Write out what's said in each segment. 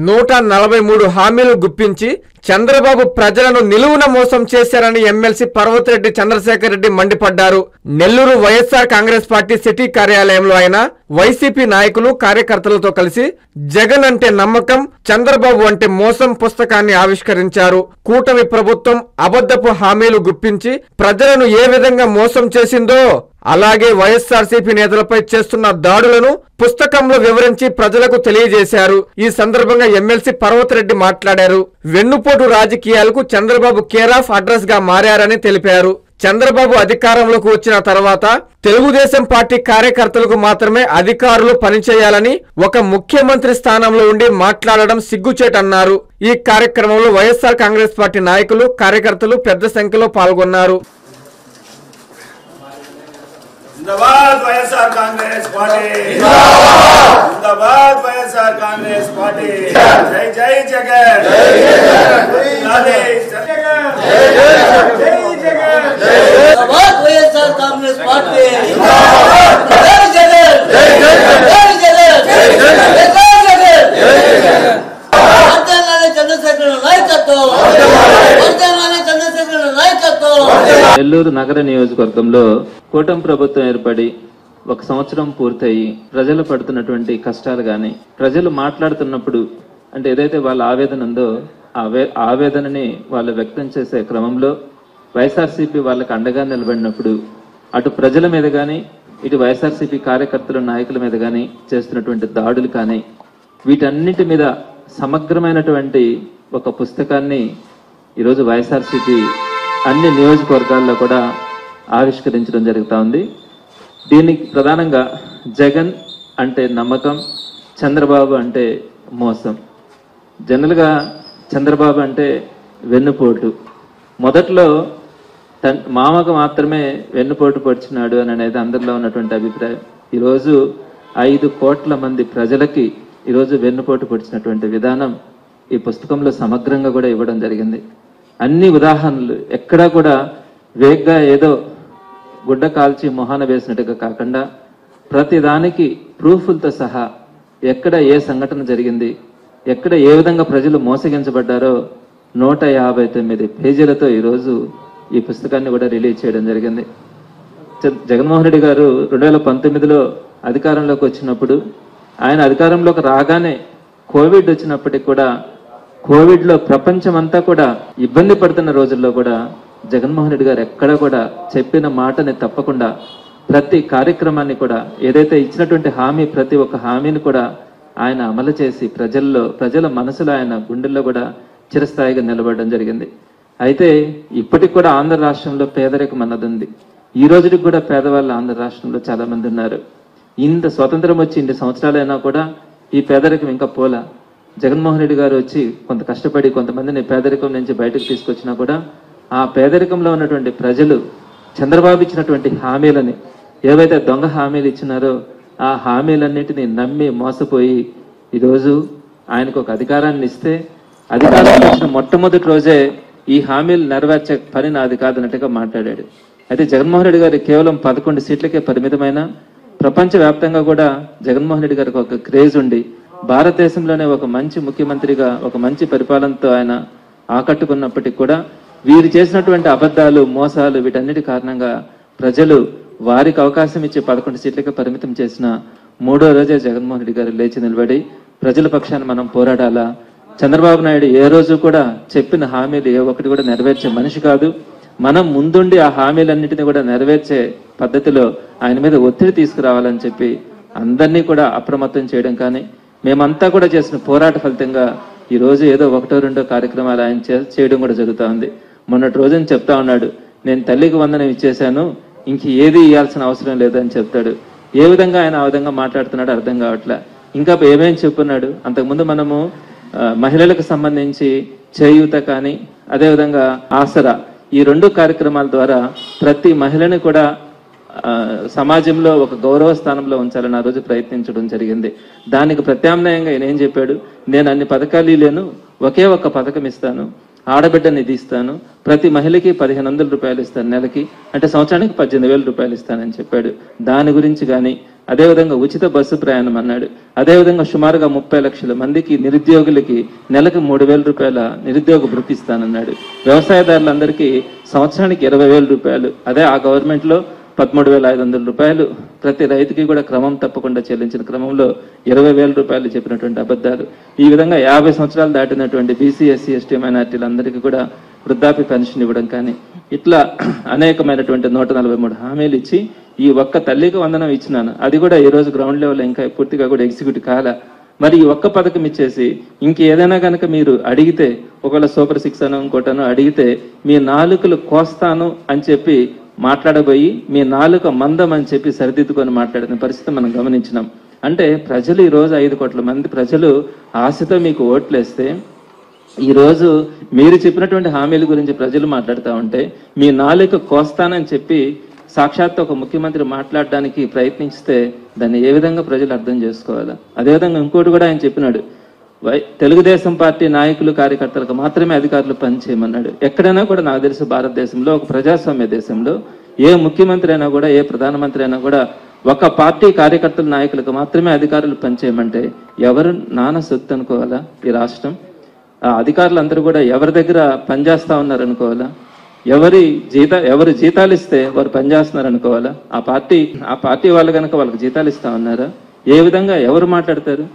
143 హామీలు గుప్పించి చంద్రబాబు ప్రజలను నిలువున మోసం చేశారని ఎమ్మెల్సీ పర్వతిరెడ్డి చంద్రశేఖర్ రెడ్డి మండిపడ్డారు. నెల్లూరు వైఎస్ఆర్ కాంగ్రెస్ పార్టీ సిటీ కార్యాలయంలో ఆయన వైసీపీ నాయకులు కార్యకర్తలతో కలిసి జగన్ అంటే నమ్మకం, చంద్రబాబు అంటే మోసం పుస్తకాన్ని ఆవిష్కరించారు. కూటమి ప్రభుత్వం అబద్ధపు హామీలు గుప్పించి ప్రజలను ఏ విధంగా మోసం చేసిందో అలాగే వైఎస్ఆర్సీపీ నేతలపై చేస్తున్న దాడులను పుస్తకంలో వివరించి ప్రజలకు తెలియజేశారు. ఈ సందర్భంగా ఎమ్మెల్సీ పర్వతిరెడ్డి మాట్లాడారు. వెన్నుపోటు రాజకీయాలకు చంద్రబాబు కేర్ ఆఫ్ అడ్రస్ గా మారారని తెలిపారు. చంద్రబాబు అధికారంలోకి వచ్చిన తర్వాత తెలుగుదేశం పార్టీ కార్యకర్తలకు మాత్రమే అధికారులు పనిచేయాలని ఒక ముఖ్యమంత్రి స్థానంలో ఉండి మాట్లాడడం సిగ్గుచేటన్నారు. ఈ కార్యక్రమంలో వైఎస్ఆర్ కాంగ్రెస్ పార్టీ నాయకులు, కార్యకర్తలు పెద్ద సంఖ్యలో పాల్గొన్నారు. जिंदाबाद వైఎస్ఆర్ కాంగ్రెస్ పార్టీ, जिंदाबाद వైఎస్ఆర్ కాంగ్రెస్ పార్టీ, జై జై జగన్, జై జగన్, जिंदाबाद వైఎస్ఆర్ కాంగ్రెస్ పార్టీ, జై జగన్, జై జగన్, జై జగన్, వర్ధిల్లాలి చంద్రశేఖర్ నాయకత్వం, వర్ధిల్లాలి చంద్రశేఖర్ నాయకత్వం. నెల్లూరు నగర నియోజకవర్గంలో కూటమి ప్రభుత్వం ఏర్పడి 1 సంవత్సరం పూర్తయి ప్రజలు పడుతున్నటువంటి కష్టాలు గాని, ప్రజలు మాట్లాడుతున్నప్పుడు అంటే ఏదైతే వాళ్ళ ఆవేదన ఉందో ఆవేదనని వాళ్ళు వ్యక్తం చేసే క్రమంలో వైఎస్ఆర్సీపీ వాళ్ళకి అండగా నిలబడినప్పుడు అటు ప్రజల మీద కానీ, ఇటు వైఎస్ఆర్సీపీ కార్యకర్తల నాయకుల మీద కానీ చేస్తున్నటువంటి దాడులు కానీ, వీటన్నిటి మీద సమగ్రమైనటువంటి ఒక పుస్తకాన్ని ఈరోజు వైఎస్ఆర్సీపీ అన్ని నియోజకవర్గాల్లో కూడా ఆవిష్కరించడం జరుగుతూ ఉంది. దీనికి ప్రధానంగా జగన్ అంటే నమ్మకం, చంద్రబాబు అంటే మోసం. జనరల్గా చంద్రబాబు అంటే వెన్నుపోటు. మొదట్లో మామకు మాత్రమే వెన్నుపోటు పొడిచినాడు అని అనేది అందరిలో ఉన్నటువంటి అభిప్రాయం. ఈరోజు 5 కోట్ల మంది ప్రజలకి ఈరోజు వెన్నుపోటు పొడిచినటువంటి విధానం ఈ పుస్తకంలో సమగ్రంగా కూడా ఇవ్వడం జరిగింది. అన్ని ఉదాహరణలు ఎక్కడా కూడా వేగ్గా ఏదో గుడ్డ కాల్చి మొహాన వేసినట్టుగా కాకుండా ప్రతి దానికి ప్రూఫ్లతో సహా ఎక్కడ ఏ సంఘటన జరిగింది, ఎక్కడ ఏ విధంగా ప్రజలు మోసగించబడ్డారో 159 పేజీలతో ఈరోజు ఈ పుస్తకాన్ని కూడా రిలీజ్ చేయడం జరిగింది. జగన్మోహన్ రెడ్డి గారు 2019లో అధికారంలోకి వచ్చినప్పుడు ఆయన అధికారంలోకి రాగానే కోవిడ్ వచ్చినప్పటికి కూడా కోవిడ్లో ప్రపంచమంతా కూడా ఇబ్బంది పడుతున్న రోజుల్లో కూడా జగన్మోహన్ రెడ్డి గారు ఎక్కడ కూడా చెప్పిన మాటని తప్పకుండా ప్రతి కార్యక్రమాన్ని కూడా ఏదైతే ఇచ్చినటువంటి హామీ ప్రతి ఒక్క హామీని కూడా ఆయన అమలు చేసి ప్రజల మనసులో ఆయన గుండెల్లో కూడా చిరస్థాయిగా నిలబడడం జరిగింది. అయితే ఇప్పటికి కూడా ఆంధ్ర రాష్ట్రంలో పేదరికం అన్నది ఉంది. ఈ రోజుకి కూడా పేదవాళ్ళు ఆంధ్ర రాష్ట్రంలో చాలా మంది ఉన్నారు. ఇంత స్వతంత్రం వచ్చి 2 సంవత్సరాలైనా కూడా ఈ పేదరికం ఇంకా పోలా. జగన్మోహన్ రెడ్డి గారు వచ్చి కొంత కష్టపడి కొంతమందిని పేదరికం నుంచి బయటకు తీసుకొచ్చినా కూడా ఆ పేదరికంలో ఉన్నటువంటి ప్రజలు చంద్రబాబు ఇచ్చినటువంటి హామీలని ఏవైతే దొంగ హామీలు ఇచ్చినారో ఆ హామీలన్నింటినీ నమ్మి మోసపోయి ఈరోజు ఆయనకు ఒక అధికారాన్ని ఇస్తే అధికారాన్ని ఇచ్చిన మొట్టమొదటి రోజే ఈ హామీలు నెరవేర్చే పని నాది కాదన్నట్టుగా మాట్లాడాడు. అయితే జగన్మోహన్ రెడ్డి గారు కేవలం 11 సీట్లకే పరిమితమైన ప్రపంచవ్యాప్తంగా కూడా జగన్మోహన్ రెడ్డి గారికి ఒక క్రేజ్ ఉండి భారతదేశంలోనే ఒక మంచి ముఖ్యమంత్రిగా ఒక మంచి పరిపాలనతో ఆయన ఆకట్టుకున్నప్పటికీ కూడా వీరు చేసినటువంటి అబద్ధాలు, మోసాలు వీటన్నిటి కారణంగా ప్రజలు వారికి అవకాశం ఇచ్చి 11 సీట్లకే పరిమితం చేసిన 3వ రోజే జగన్మోహన్ రెడ్డి గారు లేచి నిలబడి ప్రజల పక్షాన్ని మనం పోరాడాలా, చంద్రబాబు నాయుడు ఏ రోజు కూడా చెప్పిన హామీలు ఏ ఒక్కటి కూడా నెరవేర్చే మనిషి కాదు, మనం ముందుండి ఆ హామీలన్నింటినీ కూడా నెరవేర్చే పద్ధతిలో ఆయన మీద ఒత్తిడి తీసుకురావాలని చెప్పి అందరినీ కూడా అప్రమత్తం చేయడం కానీ, మేమంతా కూడా చేసిన పోరాట ఫలితంగా ఈ రోజు ఏదో 1-2 కార్యక్రమాలు ఆయన చేయడం కూడా జరుగుతూ ఉంది. మొన్నటి రోజున చెప్తా ఉన్నాడు, నేను తల్లికి వందనం ఇచ్చేశాను, ఇంక ఏది ఇవ్వాల్సిన అవసరం లేదని చెప్తాడు. ఏ విధంగా ఆయన ఆ విధంగా మాట్లాడుతున్నాడు అర్థం కావట్లే. ఇంకా ఏమేమి చెప్పున్నాడు. అంతకుముందు మనము మహిళలకు సంబంధించి చేయూత కానీ అదేవిధంగా ఆసరా ఈ 2 కార్యక్రమాల ద్వారా ప్రతి మహిళని కూడా సమాజంలో ఒక గౌరవ స్థానంలో ఉంచాలని ఆ రోజు ప్రయత్నించడం జరిగింది. దానికి ప్రత్యామ్నాయంగా ఆయన ఏం చెప్పాడు, నేను అన్ని పథకాలు లేను, ఒకే ఒక్క పథకం ఇస్తాను, ఆడబిడ్డ నిధి ఇస్తాను, ప్రతి మహిళకి 1500 రూపాయలు ఇస్తాను నెలకి, అంటే సంవత్సరానికి 18,000 రూపాయలు ఇస్తానని చెప్పాడు. దాని గురించి కానీ అదేవిధంగా ఉచిత బస్సు ప్రయాణం అన్నాడు. అదేవిధంగా సుమారుగా 30 లక్షల మందికి నిరుద్యోగులకి నెలకు 3,000 రూపాయల నిరుద్యోగ భృతి ఇస్తానన్నాడు. వ్యవసాయదారులందరికీ సంవత్సరానికి 20,000 రూపాయలు, అదే ఆ గవర్నమెంట్లో 13,500 రూపాయలు ప్రతి రైతుకి కూడా క్రమం తప్పకుండా చెల్లించిన క్రమంలో 20,000 రూపాయలు చెప్పినటువంటి అబద్ధాలు. ఈ విధంగా 50 సంవత్సరాలు దాటినటువంటి బీసీ, ఎస్సీ, ఎస్టీ మైనార్టీలందరికీ కూడా వృద్ధాప్య పెన్షన్ ఇవ్వడం కానీ ఇట్లా అనేకమైనటువంటి 143 హామీలు ఇచ్చి ఈ ఒక్క తల్లికి వందనం ఇచ్చినాను, అది కూడా ఈ రోజు గ్రౌండ్ లెవెల్ ఇంకా పూర్తిగా కూడా ఎగ్జిక్యూట్ కాల. మరి ఈ ఒక్క పథకం ఇచ్చేసి ఇంకేదైనా కనుక మీరు అడిగితే, ఒకవేళ సూపర్ 6 అనో ఇంకోటనో అడిగితే మీ నాలుకలు కోస్తాను అని చెప్పి మాట్లాడబోయి మీ నాలుక మందం అని చెప్పి సరిదిద్దుకొని మాట్లాడిన పరిస్థితి మనం గమనించినాం. అంటే ప్రజలు ఈరోజు 5 కోట్ల మంది ప్రజలు ఆశతో మీకు ఓట్లేస్తే ఈరోజు మీరు చెప్పినటువంటి హామీల గురించి ప్రజలు మాట్లాడుతూ ఉంటే మీ నాలుక కోస్తానని చెప్పి సాక్షాత్ ఒక ముఖ్యమంత్రి మాట్లాడడానికి ప్రయత్నిస్తే దాన్ని ఏ విధంగా ప్రజలు అర్థం చేసుకోవాలా? అదేవిధంగా ఇంకోటి కూడా ఆయన చెప్పినాడు, తెలుగుదేశం పార్టీ నాయకులు కార్యకర్తలకు మాత్రమే అధికారులు పనిచేయమన్నాడు. ఎక్కడైనా కూడా నాకు తెలిసి భారతదేశంలో ఒక ప్రజాస్వామ్య దేశంలో ఏ ముఖ్యమంత్రి అయినా కూడా ఏ ప్రధానమంత్రి అయినా కూడా ఒక పార్టీ కార్యకర్తల నాయకులకు మాత్రమే అధికారులు పనిచేయమంటే ఎవరు నాన్న సొత్తు అనుకోవాలా? ఈ రాష్ట్రం ఆ అధికారులందరూ కూడా ఎవరి దగ్గర పనిచేస్తా ఉన్నారు అనుకోవాలా? ఎవరు జీతాలు ఇస్తే వారు పనిచేస్తున్నారు అనుకోవాలా? ఆ పార్టీ వాళ్ళు కనుక వాళ్ళకి జీతాలు ఇస్తా ఉన్నారా? ఏ విధంగా ఎవరు మాట్లాడతారు?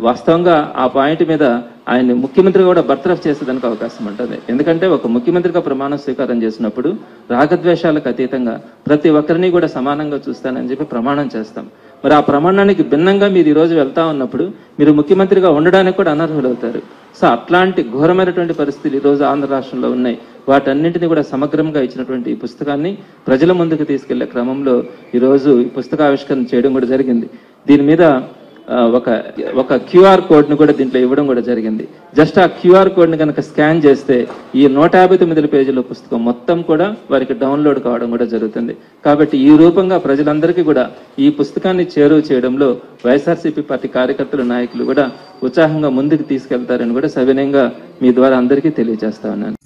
వాస్తవంగా ఆ పాయింట్ మీద ఆయన్ని ముఖ్యమంత్రి కూడా బర్తరఫ్ చేసేదానికి అవకాశం ఉంటుంది. ఎందుకంటే ఒక ముఖ్యమంత్రిగా ప్రమాణ స్వీకారం చేసినప్పుడు రాగద్వేషాలకు అతీతంగా ప్రతి ఒక్కరిని కూడా సమానంగా చూస్తానని చెప్పి ప్రమాణం చేస్తాం. మరి ఆ ప్రమాణానికి భిన్నంగా మీరు ఈరోజు వెళ్తా ఉన్నప్పుడు మీరు ముఖ్యమంత్రిగా ఉండడానికి కూడా అనర్హులు అవుతారు. సో అట్లాంటి ఘోరమైనటువంటి పరిస్థితులు ఈరోజు ఆంధ్ర రాష్ట్రంలో ఉన్నాయి. వాటన్నింటినీ కూడా సమగ్రంగా ఇచ్చినటువంటి ఈ పుస్తకాన్ని ప్రజల ముందుకు తీసుకెళ్లే క్రమంలో ఈరోజు ఈ పుస్తకావిష్కరణ చేయడం కూడా జరిగింది. దీని మీద ఒక క్యూఆర్ కోడ్ను కూడా దీంట్లో ఇవ్వడం కూడా జరిగింది. జస్ట్ ఆ క్యూఆర్ కోడ్ని కనుక స్కాన్ చేస్తే ఈ 159 పేజీల పుస్తకం మొత్తం కూడా వారికి డౌన్లోడ్ కావడం కూడా జరుగుతుంది. కాబట్టి ఈ రూపంగా ప్రజలందరికీ కూడా ఈ పుస్తకాన్ని చేరువ చేయడంలో వైఎస్ఆర్సీపీ పార్టీ కార్యకర్తలు, నాయకులు కూడా ఉత్సాహంగా ముందుకు తీసుకెళ్తారని కూడా సవినయంగా మీ ద్వారా అందరికీ తెలియజేస్తా ఉన్నాను.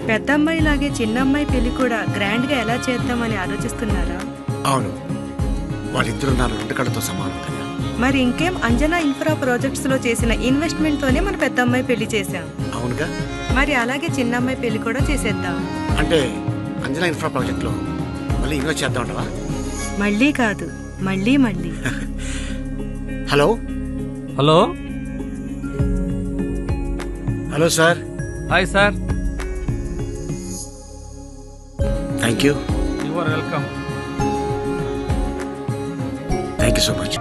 పెద్దమ్మాయి లాగే చిన్నమ్మాయి పెళ్లి కూడా గ్రాండ్ గా ఎలా చేద్దామని ఆలోచిస్తున్నారా? అవును, వాళ్ళిద్దరు నా 2 కళ్ళతో సమానం కదా. మరి ఇంకేం, అంజనా ఇన్ఫ్రా ప్రాజెక్ట్స్ లో చేసిన ఇన్వెస్ట్మెంట్ తోనే మన పెద్దమ్మాయి పెళ్లి చేశాం. అవునుగా, మరి అలాగే చిన్నమ్మాయి పెళ్లి కూడా చేసేద్దాం. అంటే అంజనా ఇన్ఫ్రా ప్రాజెక్ట్ లో మళ్ళీ ఇన్వెస్ట్ చేద్దాం అంటావా? మళ్ళీ కాదు, మళ్ళీ మళ్ళీ. Hello hello hello sir. Hi sir. Thank you. You are welcome. Thank you so much.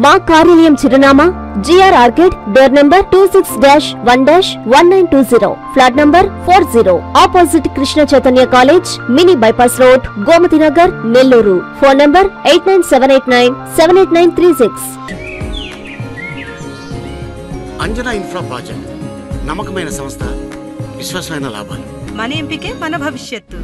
మా కార్యాలయం చిరునామా GR orchid, door number 26-1-1920, flat number 40, opposite Krishna Chaitanya college, mini bypass road, Gomathi Nagar, Nellore. Phone number 8978978936. Anjana infra project నమ్మకమైన సంస్థ, విశ్వాసమైన లాభాలు. మన ఎంపికే మన భవిష్యత్తు.